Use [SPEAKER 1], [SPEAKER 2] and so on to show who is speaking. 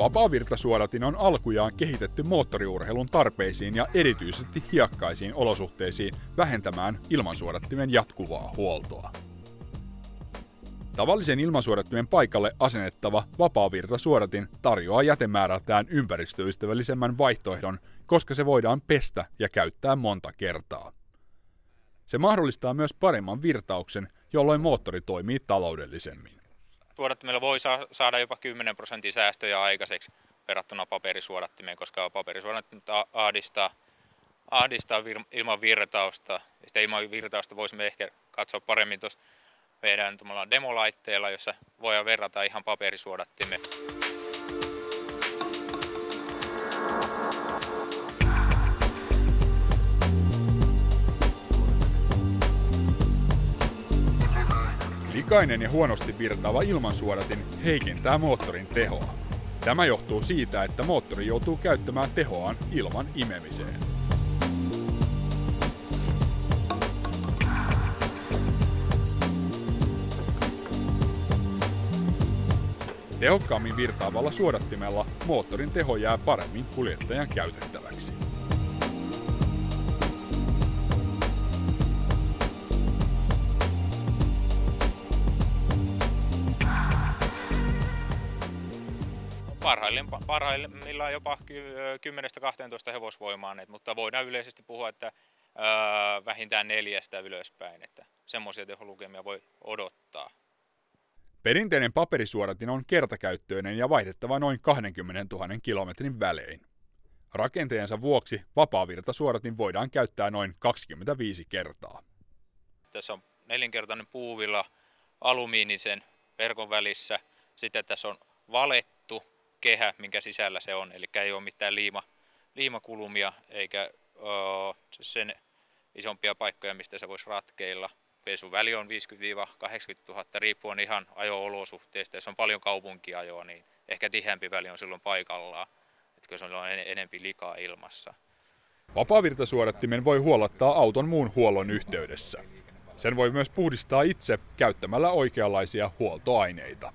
[SPEAKER 1] Vapaavirtasuodatin on alkujaan kehitetty moottoriurheilun tarpeisiin ja erityisesti hiekkaisiin olosuhteisiin vähentämään ilmansuodattimen jatkuvaa huoltoa. Tavallisen ilmansuodattimen paikalle asennettava vapaavirtasuodatin tarjoaa jätemäärältään ympäristöystävällisemmän vaihtoehdon, koska se voidaan pestä ja käyttää monta kertaa. Se mahdollistaa myös paremman virtauksen, jolloin moottori toimii taloudellisemmin.
[SPEAKER 2] Suodattimella voi saada jopa 10% säästöjä aikaiseksi verrattuna paperisuodattimeen, koska paperisuodattimet ahdistaa ilman virtausta. Sitä ilman virtausta voisimme ehkä katsoa paremmin tuossa meidän demolaitteella, jossa voidaan verrata ihan paperisuodattimeen.
[SPEAKER 1] Likainen ja huonosti virtaava ilmansuodatin heikentää moottorin tehoa. Tämä johtuu siitä, että moottori joutuu käyttämään tehoaan ilman imemiseen. Tehokkaammin virtaavalla suodattimella moottorin teho jää paremmin kuljettajan käytettäväksi.
[SPEAKER 2] Parhaimmillaan jopa 10-12 hevosvoimaa, mutta voidaan yleisesti puhua, että vähintään 4 ylöspäin, että semmoisia teholukemia voi odottaa.
[SPEAKER 1] Perinteinen paperisuodatin on kertakäyttöinen ja vaihdettava noin 20 000 kilometrin välein. Rakenteensa vuoksi vapaavirtasuodatin voidaan käyttää noin 25 kertaa.
[SPEAKER 2] Tässä on 4-kertainen puuvilla alumiinisen verkon välissä. Sitten tässä on valettu kehä, minkä sisällä se on, eli ei ole mitään liimakulumia eikä sen isompia paikkoja, mistä se voisi ratkeilla. Pesuväli on 50 000–80 000, riippuen ihan ajo-olosuhteista. Jos on paljon kaupunkiajoa, niin ehkä tiheämpi väli on silloin paikallaan, että se on enempi likaa ilmassa.
[SPEAKER 1] Vapaavirtasuodattimen voi huollattaa auton muun huollon yhteydessä. Sen voi myös puhdistaa itse käyttämällä oikeanlaisia huoltoaineita.